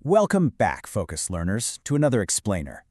Welcome back, Focus learners, to another explainer.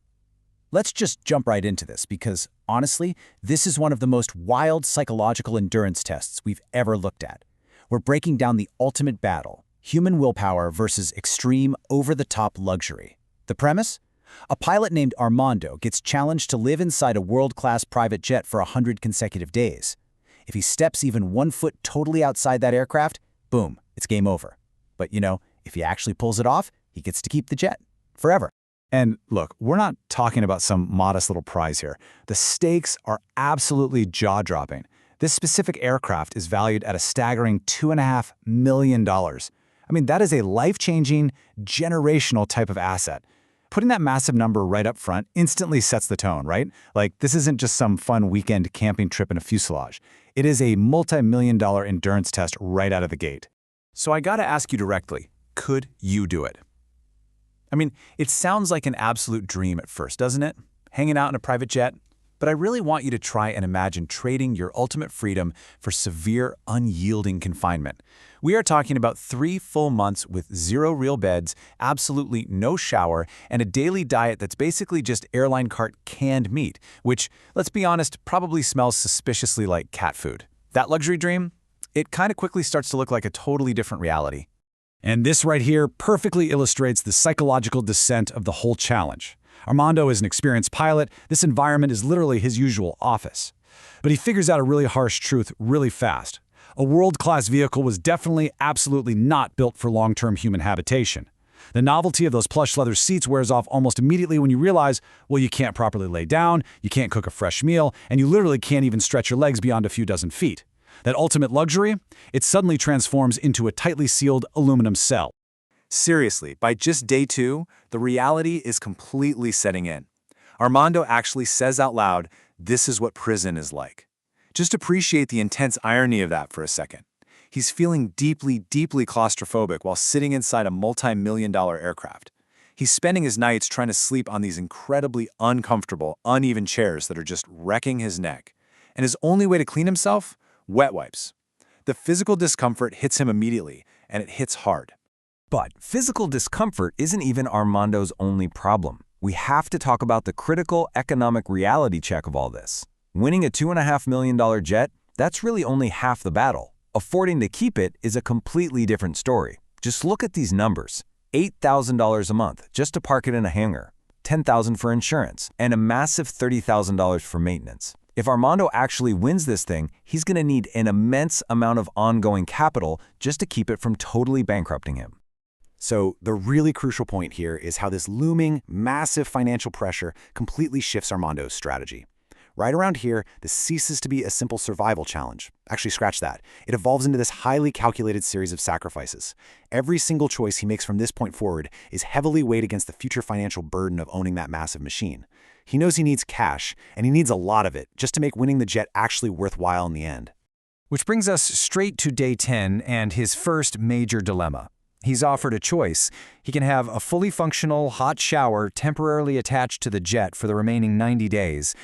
Let's just jump right into this because, honestly, this is one of the most wild psychological endurance tests we've ever looked at. We're breaking down the ultimate battle, human willpower versus extreme, over-the-top luxury. The premise? A pilot named Armando gets challenged to live inside a world-class private jet for 100 consecutive days. If he steps even 1 foot totally outside that aircraft, boom, it's game over. But if he actually pulls it off, he gets to keep the jet forever. And look, we're not talking about some modest little prize here. The stakes are absolutely jaw-dropping. This specific aircraft is valued at a staggering $2.5 million. That is a life-changing, generational type of asset. Putting that massive number right up front instantly sets the tone, right? Like, this isn't just some fun weekend camping trip in a fuselage. It is a multi-million-dollar endurance test right out of the gate. So I gotta ask you directly, could you do it? It sounds like an absolute dream at first, doesn't it? Hanging out in a private jet? But I really want you to try and imagine trading your ultimate freedom for severe, unyielding confinement. We are talking about 3 full months with 0 real beds, absolutely no shower, and a daily diet that's basically just airline cart canned meat, which, let's be honest, probably smells suspiciously like cat food. That luxury dream? It kind of quickly starts to look like a totally different reality. And this right here perfectly illustrates the psychological descent of the whole challenge. Armando is an experienced pilot. This environment is literally his usual office. But he figures out a really harsh truth really fast. A world-class vehicle was definitely, absolutely not built for long-term human habitation. The novelty of those plush leather seats wears off almost immediately when you realize, well, you can't properly lay down, you can't cook a fresh meal, and you literally can't even stretch your legs beyond a few dozen feet. That ultimate luxury? It suddenly transforms into a tightly sealed aluminum cell. Seriously, by just day 2, the reality is completely setting in. Armando actually says out loud, "This is what prison is like." Just appreciate the intense irony of that for a second. He's feeling deeply, deeply claustrophobic while sitting inside a multi-million-dollar aircraft. He's spending his nights trying to sleep on these incredibly uncomfortable, uneven chairs that are just wrecking his neck. And his only way to clean himself? Wet wipes. The physical discomfort hits him immediately, and it hits hard. But physical discomfort isn't even Armando's only problem. We have to talk about the critical economic reality check of all this. Winning a $2.5 million jet, that's really only half the battle. Affording to keep it is a completely different story. Just look at these numbers. $8,000 a month just to park it in a hangar, $10,000 for insurance, and a massive $30,000 for maintenance. If Armando actually wins this thing, he's going to need an immense amount of ongoing capital just to keep it from totally bankrupting him. So the really crucial point here is how this looming, massive financial pressure completely shifts Armando's strategy. Right around here, this ceases to be a simple survival challenge. Actually, scratch that. It evolves into this highly calculated series of sacrifices. Every single choice he makes from this point forward is heavily weighed against the future financial burden of owning that massive machine. He knows he needs cash, and he needs a lot of it, just to make winning the jet actually worthwhile in the end. Which brings us straight to day 10 and his first major dilemma. He's offered a choice. He can have a fully functional hot shower temporarily attached to the jet for the remaining 90 days,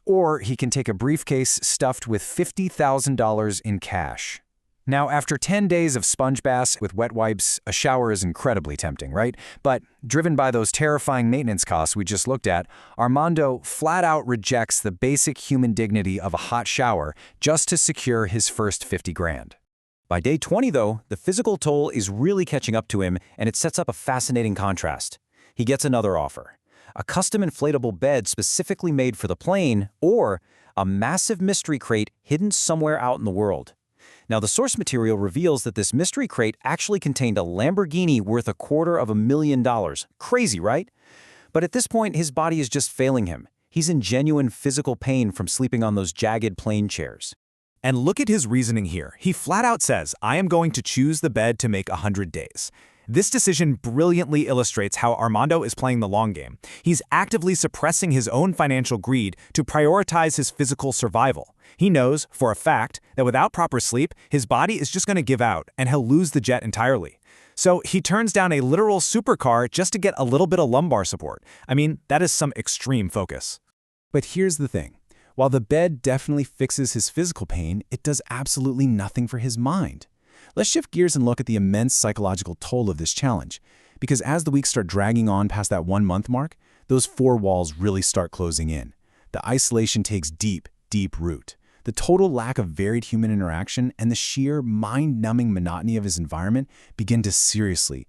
or he can take a briefcase stuffed with $50,000 in cash. Now, after 10 days of sponge baths with wet wipes, a shower is incredibly tempting, right? But driven by those terrifying maintenance costs we just looked at, Armando flat out rejects the basic human dignity of a hot shower just to secure his first 50 grand. By day 20, though, the physical toll is really catching up to him, and it sets up a fascinating contrast. He gets another offer: a custom inflatable bed specifically made for the plane, or a massive mystery crate hidden somewhere out in the world. Now, the source material reveals that this mystery crate actually contained a Lamborghini worth $250,000. Crazy, right? But at this point, his body is just failing him. He's in genuine physical pain from sleeping on those jagged plane chairs. And look at his reasoning here. He flat out says, "I am going to choose the bed to make 100 days." This decision brilliantly illustrates how Armando is playing the long game. He's actively suppressing his own financial greed to prioritize his physical survival. He knows, for a fact, that without proper sleep, his body is just going to give out and he'll lose the jet entirely. So he turns down a literal supercar just to get a little bit of lumbar support. That is some extreme focus. But here's the thing. While the bed definitely fixes his physical pain, it does absolutely nothing for his mind. Let's shift gears and look at the immense psychological toll of this challenge. Because as the weeks start dragging on past that 1-month mark, those 4 walls really start closing in. The isolation takes deep, deep root. The total lack of varied human interaction and the sheer mind-numbing monotony of his environment begin to seriously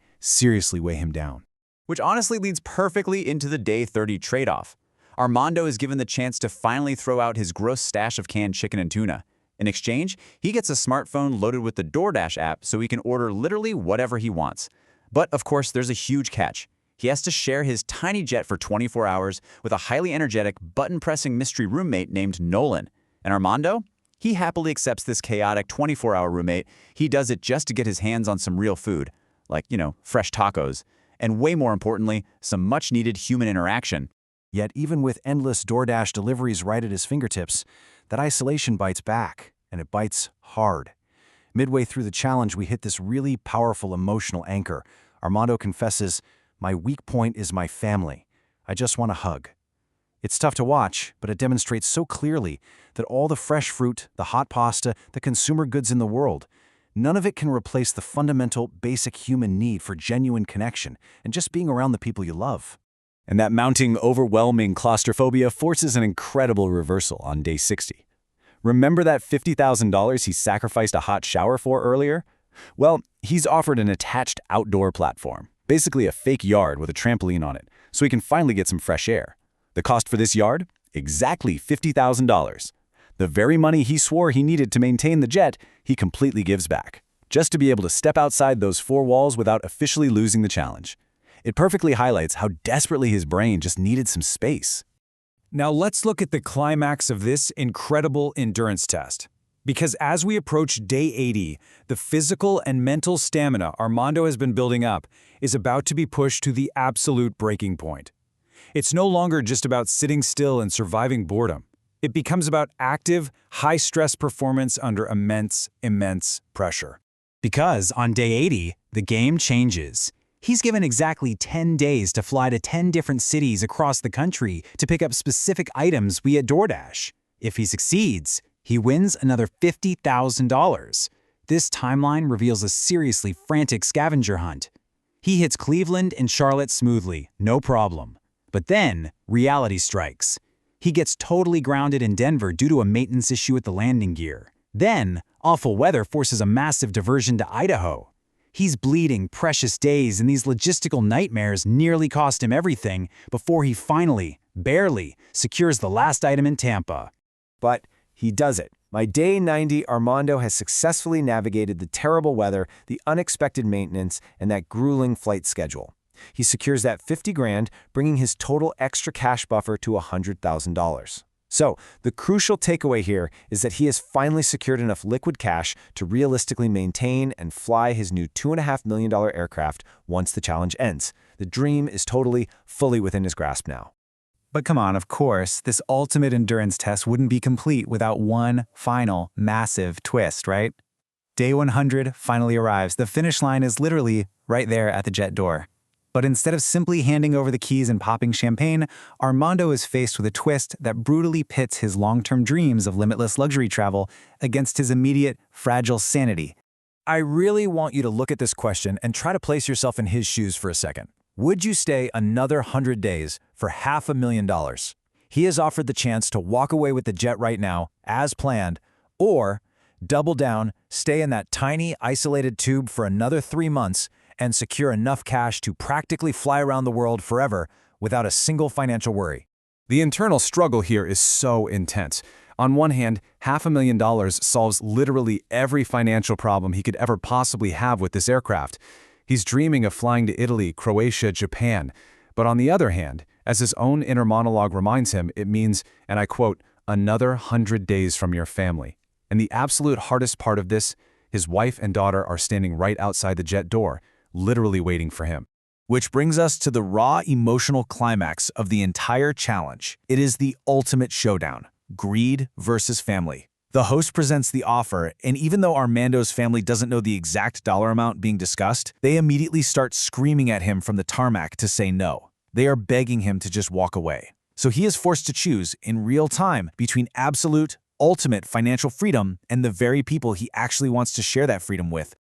weigh him down. Which honestly leads perfectly into the day 30 trade-off. Armando is given the chance to finally throw out his gross stash of canned chicken and tuna. In exchange, he gets a smartphone loaded with the DoorDash app so he can order literally whatever he wants. But of course, there's a huge catch. He has to share his tiny jet for 24 hours with a highly energetic, button-pressing mystery roommate named Nolan. And Armando? He happily accepts this chaotic 24-hour roommate. He does it just to get his hands on some real food, like, fresh tacos. And way more importantly, some much-needed human interaction. Yet even with endless DoorDash deliveries right at his fingertips, that isolation bites back, and it bites hard. Midway through the challenge, we hit this really powerful emotional anchor. Armando confesses, "My weak point is my family. I just want a hug." It's tough to watch, but it demonstrates so clearly that all the fresh fruit, the hot pasta, the consumer goods in the world, none of it can replace the fundamental, basic human need for genuine connection and just being around the people you love. And that mounting, overwhelming claustrophobia forces an incredible reversal on day 60. Remember that $50,000 he sacrificed a hot shower for earlier? Well, he's offered an attached outdoor platform, basically a fake yard with a trampoline on it, so he can finally get some fresh air. The cost for this yard? Exactly $50,000. The very money he swore he needed to maintain the jet, he completely gives back, just to be able to step outside those 4 walls without officially losing the challenge. It perfectly highlights how desperately his brain just needed some space. Now let's look at the climax of this incredible endurance test. Because as we approach day 80, the physical and mental stamina Armando has been building up is about to be pushed to the absolute breaking point. It's no longer just about sitting still and surviving boredom. It becomes about active, high-stress performance under immense pressure. Because on day 80, the game changes. He's given exactly 10 days to fly to 10 different cities across the country to pick up specific items via DoorDash. If he succeeds, he wins another $50,000. This timeline reveals a seriously frantic scavenger hunt. He hits Cleveland and Charlotte smoothly, no problem. But then, reality strikes. He gets totally grounded in Denver due to a maintenance issue with the landing gear. Then, awful weather forces a massive diversion to Idaho. He's bleeding precious days, and these logistical nightmares nearly cost him everything before he finally, barely, secures the last item in Tampa. But he does it. By day 90, Armando has successfully navigated the terrible weather, the unexpected maintenance, and that grueling flight schedule. He secures that $50,000, bringing his total extra cash buffer to $100,000. So, the crucial takeaway here is that he has finally secured enough liquid cash to realistically maintain and fly his new $2.5 million aircraft once the challenge ends. The dream is fully within his grasp now. But come on, of course, this ultimate endurance test wouldn't be complete without one final, massive twist, right? Day 100 finally arrives. The finish line is literally right there at the jet door. But instead of simply handing over the keys and popping champagne, Armando is faced with a twist that brutally pits his long-term dreams of limitless luxury travel against his immediate, fragile sanity. I really want you to look at this question and try to place yourself in his shoes for a second. Would you stay another 100 days for $500,000? He has offered the chance to walk away with the jet right now, as planned, or double down, stay in that tiny, isolated tube for another 3 months, and secure enough cash to practically fly around the world forever without a single financial worry. The internal struggle here is so intense. On one hand, $500,000 solves literally every financial problem he could ever possibly have with this aircraft. He's dreaming of flying to Italy, Croatia, Japan. But on the other hand, as his own inner monologue reminds him, it means, and I quote, another 100 days from your family. And the absolute hardest part of this, his wife and daughter are standing right outside the jet door, literally waiting for him. Which brings us to the raw emotional climax of the entire challenge. It is the ultimate showdown, greed versus family. The host presents the offer, and even though Armando's family doesn't know the exact dollar amount being discussed, they immediately start screaming at him from the tarmac to say no. They are begging him to just walk away. So he is forced to choose, in real time, between ultimate financial freedom and the very people he actually wants to share that freedom with.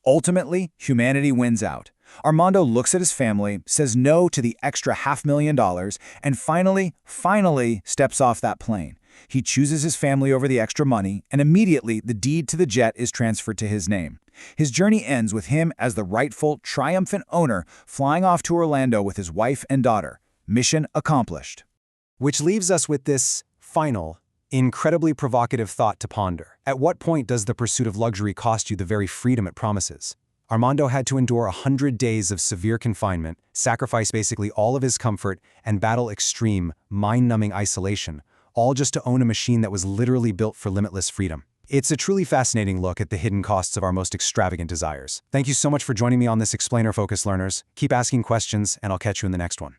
Ultimately, humanity wins out. Armando looks at his family, says no to the extra $500,000, and finally steps off that plane. He chooses his family over the extra money, and immediately the deed to the jet is transferred to his name. His journey ends with him as the rightful, triumphant owner flying off to Orlando with his wife and daughter. Mission accomplished. Which leaves us with this final, incredibly provocative thought to ponder. At what point does the pursuit of luxury cost you the very freedom it promises? Armando had to endure 100 days of severe confinement, sacrifice basically all of his comfort, and battle extreme, mind-numbing isolation, all just to own a machine that was literally built for limitless freedom. It's a truly fascinating look at the hidden costs of our most extravagant desires. Thank you so much for joining me on this Explainer Focus, learners. Keep asking questions, and I'll catch you in the next one.